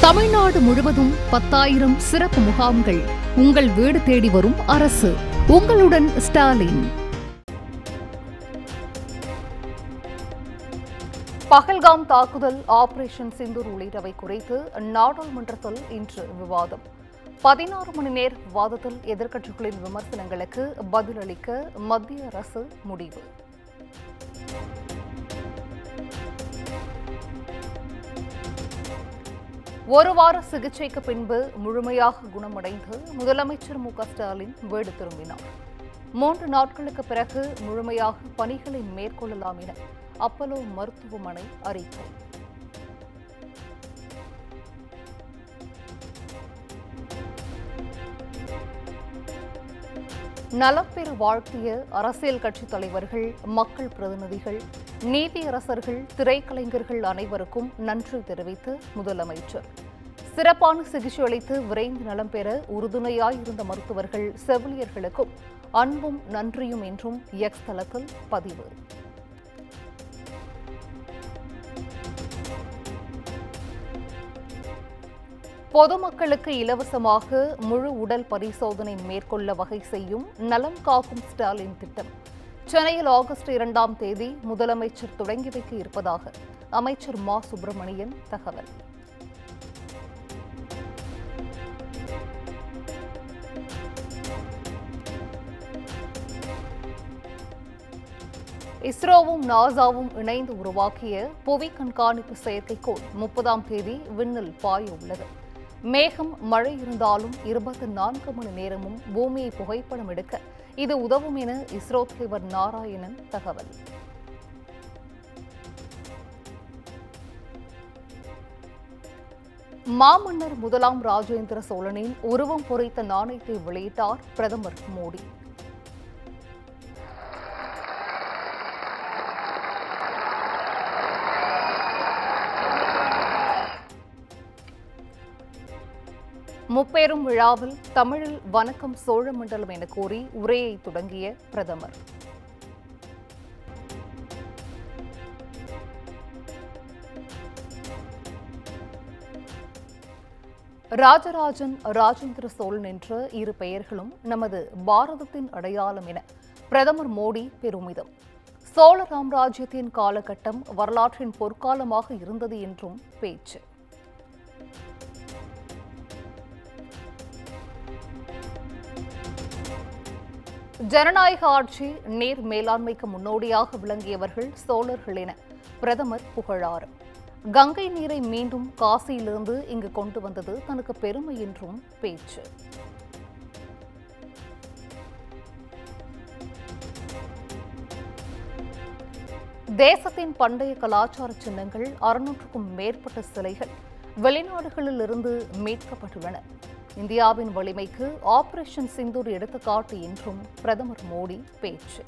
தமிழ்நாடு முழுவதும் 10,000 சிறப்பு முகாம்கள். உங்கள் வீடு தேடி வரும் அரசு. உங்களுடன் ஸ்டாலின். பஹல்காம் தாக்குதல், ஆபரேஷன் சிந்தூர் உள்ளிட்டவை குறித்து நாடாளுமன்றத்தில் இன்று விவாதம். 16 மணி நேர விவாதத்தில் எதிர்க்கட்சிகளின் விமர்சனங்களுக்கு பதிலளிக்க மத்திய அரசு முடிவு. ஒரு வார சிகிச்சைக்கு பின்பு முழுமையாக குணமடைந்து முதலமைச்சர் மு.க.ஸ்டாலின் வீடு திரும்பினார். 3 நாட்களுக்கு பிறகு முழுமையாக பணிகளை மேற்கொள்ளலாம் என அப்பல்லோ மருத்துவமனை அறிக்கை. நலம் பெற வாழ்த்திய அரசியல் கட்சித் தலைவர்கள், மக்கள் பிரதிநிதிகள், நீதியரசர்கள், திரைக்கலைஞர்கள் அனைவருக்கும் நன்றி தெரிவித்து முதலமைச்சர். சிறப்பான சிகிச்சை அளித்து விரைந்து நலம் பெற உறுதுணையாயிருந்த மருத்துவர்கள், செவிலியர்களுக்கும் அன்பும் நன்றியும் என்றும் எக்ஸ் தளத்தில் பதிவு. பொதுமக்களுக்கு இலவசமாக முழு உடல் பரிசோதனை மேற்கொள்ள வகை செய்யும் நலம் காக்கும் ஸ்டாலின் திட்டம் சென்னையில் ஆகஸ்ட் 2ஆம் தேதி முதலமைச்சர் தொடங்கி வைக்க இருப்பதாக அமைச்சர் மா. சுப்பிரமணியன் தகவல். இஸ்ரோவும் நாசாவும் இணைந்து உருவாக்கிய புவி கண்காணிப்பு செயற்கைக்கோள் 30ஆம் தேதி விண்ணில் பாய உள்ளது. மேகம், மழை இருந்தாலும் 24 மணி நேரமும் பூமியை புகைப்படம் எடுக்க இது உதவும் என இஸ்ரோ தலைவர் நாராயணன் தகவல். மாமன்னர் முதலாம் ராஜேந்திர சோழனின் உருவம் பொறித்த நாணயத்தை வெளியிட்டார் பிரதமர் மோடி. முப்பெரும் விழாவில் தமிழில் வணக்கம் சோழமண்டலம் என கூறி உரையை தொடங்கிய பிரதமர். ராஜராஜன், ராஜேந்திர சோழன் என்ற இரு பெயர்களும் நமது பாரதத்தின் அடையாளம் என பிரதமர் மோடி பெருமிதம். சோழ சாம்ராஜ்யத்தின் காலகட்டம் வரலாற்றின் பொற்காலமாக இருந்தது என்றும் பேச்சு. ஜனநாயக ஆட்சி, நீர் மேலாண்மைக்கு முன்னோடியாக விளங்கியவர்கள் சோழர்கள் என பிரதமர் புகழாரம். கங்கை நீரை மீண்டும் காசியிலிருந்து இங்கு கொண்டு வந்தது தனக்கு பெருமை என்றும் பேச்சு. தேசத்தின் பண்டைய கலாச்சார சின்னங்கள் 600க்கும் மேற்பட்ட சிலைகள் வெளிநாடுகளில் இருந்து மீட்கப்பட்டுள்ளன. இந்தியாவின் வலிமைக்கு ஆபரேஷன் சிந்தூர் எடுத்துக்காட்டு என்றும் பிரதமர் மோடி பேச்சு.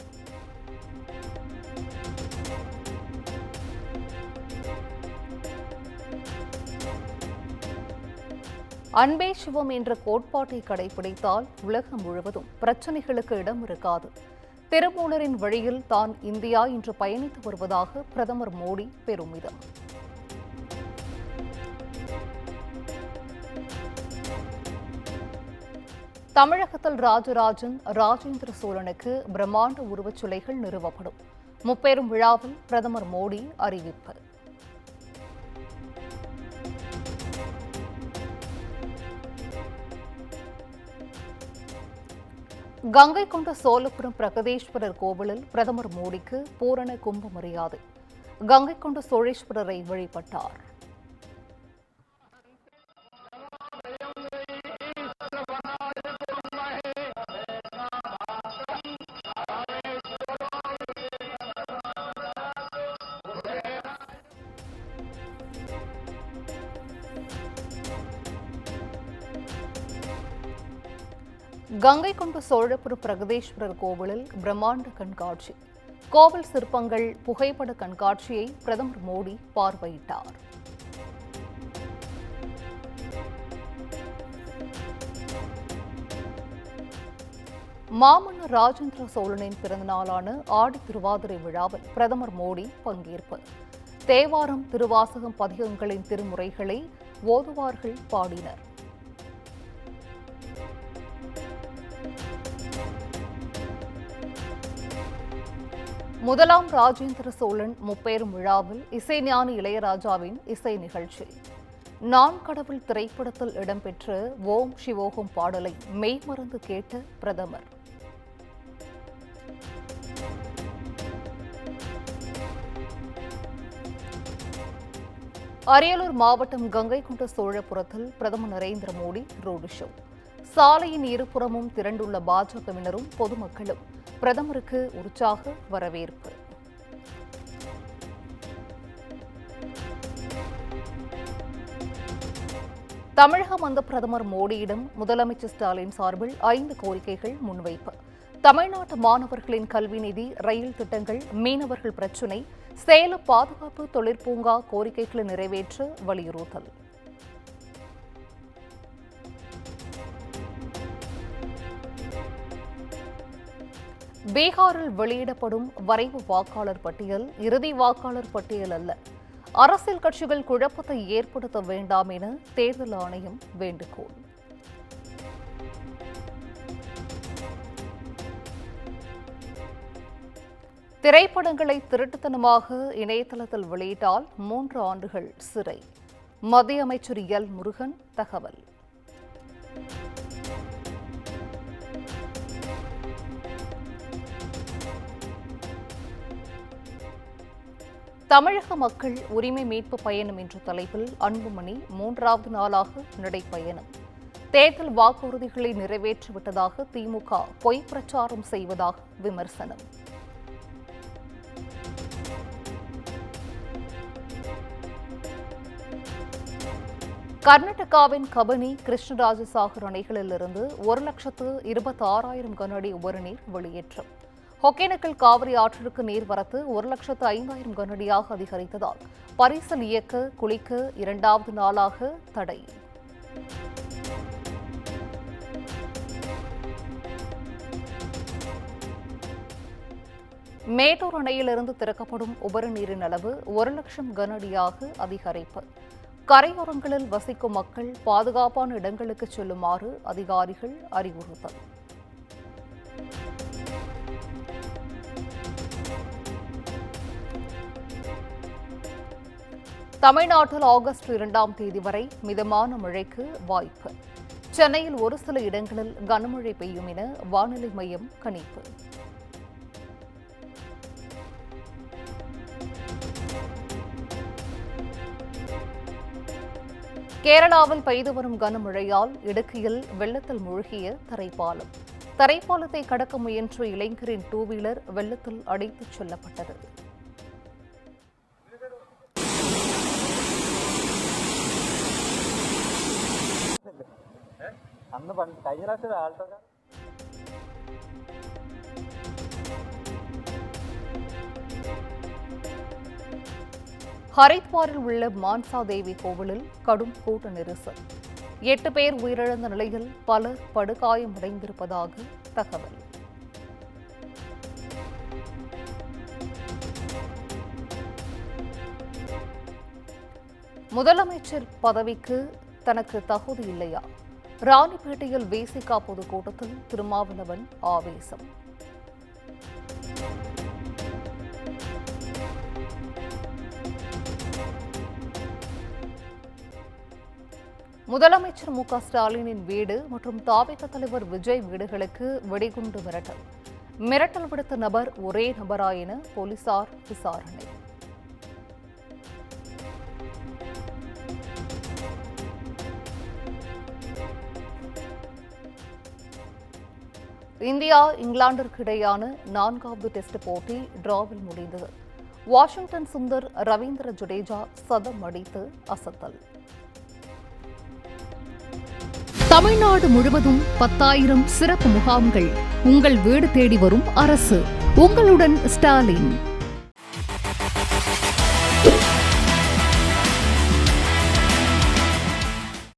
அன்பே சிவம் என்ற கோட்பாட்டை கடைபிடித்தால் உலகம் முழுவதும் பிரச்சினைகளுக்கு இடம் இருக்காது. திருமூலரின் வழியில் தான் இந்தியா இன்று பயணித்து வருவதாக பிரதமர் மோடி பெருமிதம். தமிழகத்தில் ராஜராஜன், ராஜேந்திர சோழனுக்கு பிரம்மாண்ட உருவச்சிலைகள் நிறுவப்படும். முப்பெரும் விழாவில் பிரதமர் மோடி அறிவிப்பு. கங்கை கொண்ட சோழபுரம் பிரகதீஸ்வரர் கோவிலில் பிரதமர் மோடிக்கு பூரண கும்ப மரியாதை. கங்கை கொண்ட சோழேஸ்வரரை வழிபட்டார். கங்கை கொண்ட சோழபுரம் பிரகதீஸ்வரர் கோவிலில் பிரம்மாண்ட கண்காட்சி. கோவில் சிற்பங்கள், புகைப்பட கண்காட்சியை பிரதமர் மோடி பார்வையிட்டார். மாமன்னர் ராஜேந்திர சோழனின் பிறந்தநாளான ஆடி திருவாதிரை விழாவில் பிரதமர் மோடி பங்கேற்பு. தேவாரம், திருவாசகம் பதிகங்களின் திருமுறைகளை ஓதுவார்கள் பாடினர். முதலாம் ராஜேந்திர சோழன் முப்பெரும் விழாவில் இசைஞானி இளையராஜாவின் இசை நிகழ்ச்சி. நான் கடவுள் திரைப்படத்தில் இடம்பெற்ற ஓம் சிவோகம் பாடலை மெய்மறந்து கேட்ட பிரதமர். அரியலூர் மாவட்டம் கங்கைகொண்ட சோழபுரத்தில் பிரதமர் நரேந்திர மோடி ரோடு ஷோ. சாலையின் இருபுறமும் திரண்டுள்ள பாஜகவினரும் பொதுமக்களும் பிரதமருக்கு உற்சாக வரவேற்பு. தமிழகம் வந்த பிரதமர் மோடியிடம் முதலமைச்சர் ஸ்டாலின் சார்பில் 5 கோரிக்கைகள் முன்வைப்பு. தமிழ்நாட்டு மாணவர்களின் கல்வி நிதி, ரயில் திட்டங்கள், மீனவர்கள் பிரச்சினை, சேலம் பாதுகாப்பு தொழிற்பூங்கா கோரிக்கைகளை நிறைவேற்ற வலியுறுத்தல். பீகாரில் வெளியிடப்படும் வரைவு வாக்காளர் பட்டியல் இறுதி வாக்காளர் பட்டியல் அல்ல. அரசியல் கட்சிகள் குழப்பத்தை ஏற்படுத்த வேண்டாம் என தேர்தல் ஆணையம் வேண்டுகோள். திரைப்படங்களை திருட்டுத்தனமாக இணையதளத்தில் வெளியிட்டால் 3 ஆண்டுகள் சிறை. மத்திய அமைச்சர் எல் முருகன் தகவல். தமிழக மக்கள் உரிமை மீட்பு பயணம் என்ற தலைப்பில் அன்புமணி 3வது நாளாக நடைப்பயணம். தேர்தல் வாக்குறுதிகளை நிறைவேற்றிவிட்டதாக திமுக பொய் பிரச்சாரம் செய்வதாக விமர்சனம். கர்நாடகாவின் கபினி, கிருஷ்ணராஜசாகர் அணைகளிலிருந்து 1,26,000 கன அடி உபரிநீர் வெளியேற்றம். ஒகேனக்கல் காவிரி ஆற்றிற்கு நீர்வரத்து 1,05,000 கன அடியாக அதிகரித்ததால் பரிசல் இயக்க, குளிக்க 2வது நாளாக தடை. மேட்டூர் அணையிலிருந்து திறக்கப்படும் உபரிநீரின் அளவு 1,00,000 கன அடியாக அதிகரிப்பு. கரையோரங்களில் வசிக்கும் மக்கள் பாதுகாப்பான இடங்களுக்கு செல்லுமாறு அதிகாரிகள் அறிவுறுத்தல். தமிழ்நாட்டில் ஆகஸ்ட் 2ஆம் தேதி வரை மிதமான மழைக்கு வாய்ப்பு. சென்னையில் ஒரு சில இடங்களில் கனமழை பெய்யும் என வானிலை மையம் கணிப்பு. கேரளாவில் பெய்து வரும் கனமழையால் இடுக்கியில் வெள்ளத்தில் மூழ்கிய தரைப்பாலம். தரைப்பாலத்தை கடக்க முயன்ற இளைஞரின் 2 வீலர் வெள்ளத்தில் அடித்துச் செல்லப்பட்டது. ஹரித்வாரில் உள்ள மான்சா தேவி கோவிலில் கடும் கூட்ட நெரிசல். 8 பேர் உயிரிழந்த நிலையில் பலர் படுகாயமடைந்திருப்பதாக தகவல். முதலமைச்சர் பதவிக்கு தனக்கு தகுதி இல்லையா? ராணிப்பேட்டையில் விசிக பொதுக்கூட்டத்தில் திருமாவளவன் ஆவேசம். முதலமைச்சர் மு.க. ஸ்டாலினின் வீடு மற்றும் தாவேக தலைவர் விஜய் வீடுகளுக்கு வெடிகுண்டு மிரட்டல். மிரட்டல் விடுத்த நபர் ஒரே நபரா என போலீசார் விசாரணை. இந்தியா இங்கிலாந்திற்கு இடையான 4வது டெஸ்ட் போட்டி டிராவில் முடிந்தது. வாஷிங்டன் சுந்தர், ரவீந்திர ஜடேஜா சதம் அடித்து அசத்தல். தமிழ்நாடு முழுவதும் 10,000 சிறப்பு முகாம்கள். உங்கள் வீடு தேடி வரும் அரசு. உங்களுடன் ஸ்டாலின்.